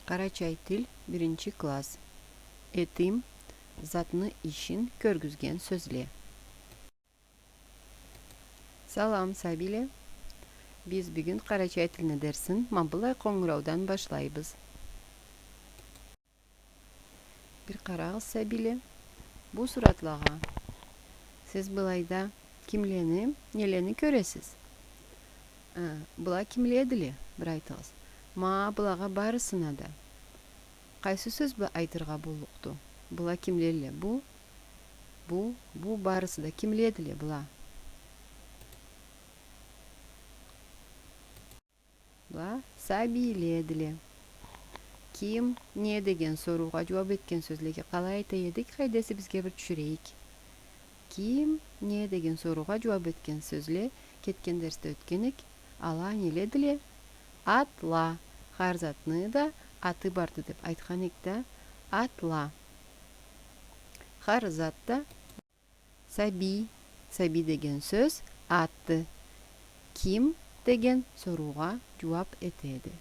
Карачай тил 1 класс. Этим затны ишин көргүзген сөзле. Салам Сабиле. Biz бүгүн карачай тилине дерсин мабылай коңураудан башлайбыз. Бир карагыз Сабиле. Бу суратлага сиз былайда кимлени, нелени көресиз? Була кимле деле, бир айтыңыз. Ма булага барысына да. Кайсы сөз бу айтырга болукту? Була кимлеле? Бу барысы да кимле деле була? Була Сабиле деле. Ким, не деген сорууга жооп эткен сөзлерге калай айта эдик? Кайдасы бизге бир түшүрөйүк. Ким, не деген сорууга жооп эткен сөзле кеткен дерсте өткөнүк. Ала неле деле? Атла. Харзатны да аты барды деп айткан эк да. Атла. Харзатта Саби. Саби деген сөз атты. Ким деген сорууга жооп этеди.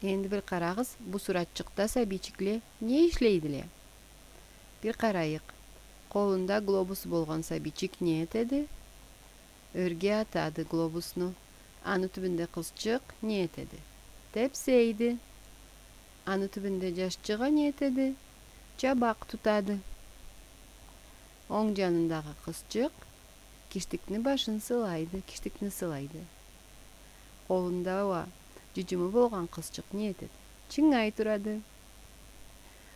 Энди бир карагыз, бу суратчыкта Сабичикле не иштейди эле? Бир карайык. Колунда глобус болгон Сабичик не этеди? Өргө атады глобусну. Аны түбүндө кызчык не этеди? Тепсейди. Аны түбүндө жашчыга не этеди? Чабак тутады. Оң жанындагы кызчык киштиктин башын сылайды, киштикни сылайды. Колунда жүжүмү болгон кызчык не этет? Чыңай турады.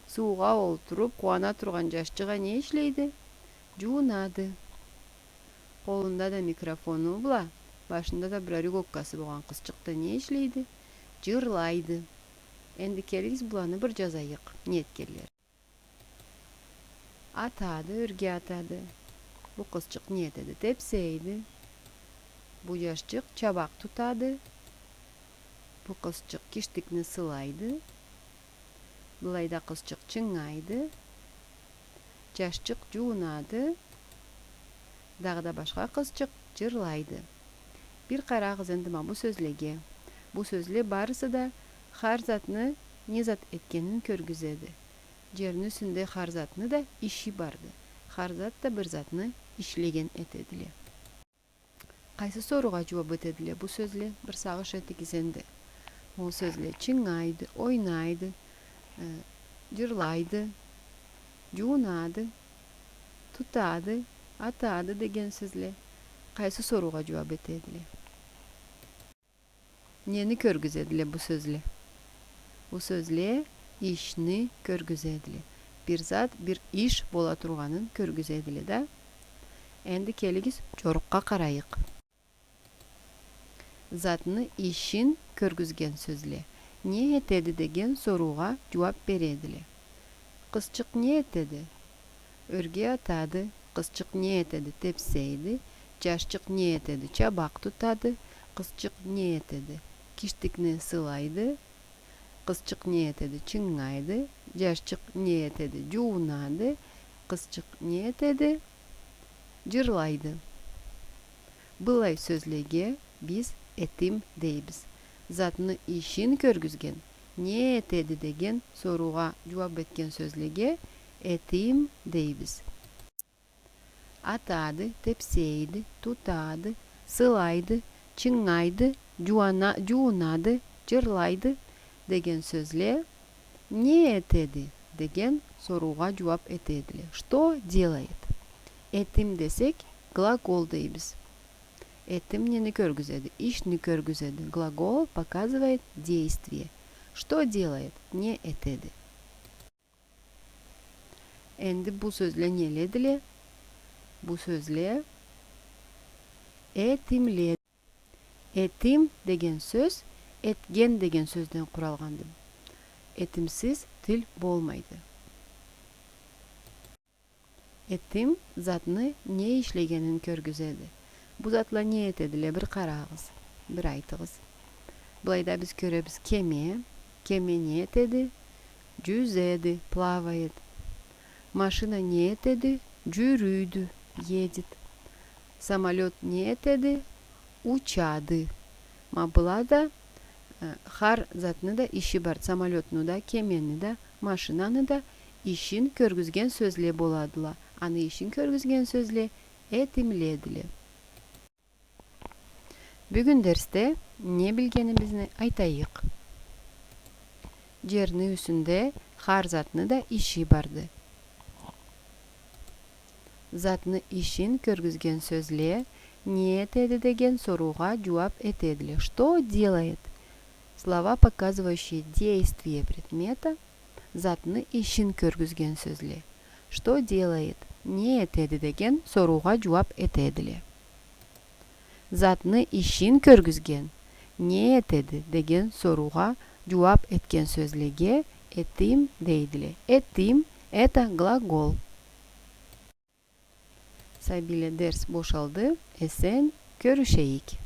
Сууга олтуруп кубана турган жашчыга не иштейди? Жуунады. Колунда да микрофону була, башында да бир рюккасы болгон кызчыкта не иштейди? Жырлайды. Энди келиңиз буланы бир жазайык, ниеткерлер. Атады, өргө атады. Бу кызчык не этеди? Тепсейди. Бу жашчык чабак тутады. Бу кызчык киштикни сылайды. Булайда кызчык чыңайды. Жашчык жуунады. Дагы да башка кызчык жырлайды. Бир карагыз энди бу сөзлерге. Бу сөзлер барысы да харзатны незат эткенин көргүзөдү. Жердин үстүндө харзатны да иши барды. Харзат да бир затны иштеген этедиле. Кайсы сорууга жооп этедиле бу сөзлер? Бир сагыш этигиз энди. Бул сөзлер чыңайды, ойнайды, жырлайды, жуунады, тутады, атады деген сөзлер кайсы сорууга жооп этедиле? Нени көргүзөдүле бу сөзлер? Бу сөзлер ишни көргүзөдүле. Бир зат, бир иш бола турганын көргүзөдүле да. Энди келиңиз жорукка карайык. Затны ишин көргүзген сөзлер. Не этеди деген сорууга жооп бередиле. Кызчык не этеди? Өргө атады. Кызчык не этеди? Тепсейди. Жашчык не этеди? Чабак тутады. Кызчык не этеди? Киштикни сылайды. Кызчык не этеди? Чыңайды. Жашчык не этеди? Жуунады. Кызчык не этеди? Жырлайды. Булай сөзлерге биз этим дейбиз. Затны ишин көргүзген, не этеди деген сорууга жооп берген сөзлерге этим дейбиз. Атады, тепсейди, тутады, сылайды, чыңайды, жуунады, жырлайды деген сөзлер не этеди деген сорууга жооп этедиле. Что делает? Этим десек глагол дейбиз. Этим нени көргүзөдү? Ишни көргүзөдү. Глагол показывает действие. Что делает? Не этеди. Энди бул сөзлер неледиле? Бул сөзлер этимле. Этим деген сөз этген деген сөздөн куралган. Этимсиз тил болмайды. Этим затны не иштегенин көргүзөдү. Бу затла не этедиле? Бир карагыз, бир айтыгыз. Булайда биз көрөбүз кеме. Кеме не этеди? Жүзөдү, плавает. Машина не этеди? Жүрүүдү, едет. Самолет не этеди? Учады. Булада Har zatını da işi бар. Самолетну да, кемени да, машинаны да işin көргүзген сөзле боладыла. Аны işin көргүзген сөзле этимледиле. Бүгүн дерсте не билгенибизди айтайык. Жерни үстүндө har zatını да işi барды. Zatını işin көргүзген сөзле не этеди деген сорууга жооп этедиле. Что делает? Слова, показывающие действие предмета, затны işin көргүзген сөзле. Что делает? Не этеди деген сорууга жооп этедиле. Затны işin көргүзген, не этеди деген сорууга жооп эткен сөзлеге этим дейдиле. Этим – это глагол. Сабиле дерс бошалды. Эсен көрүшейик.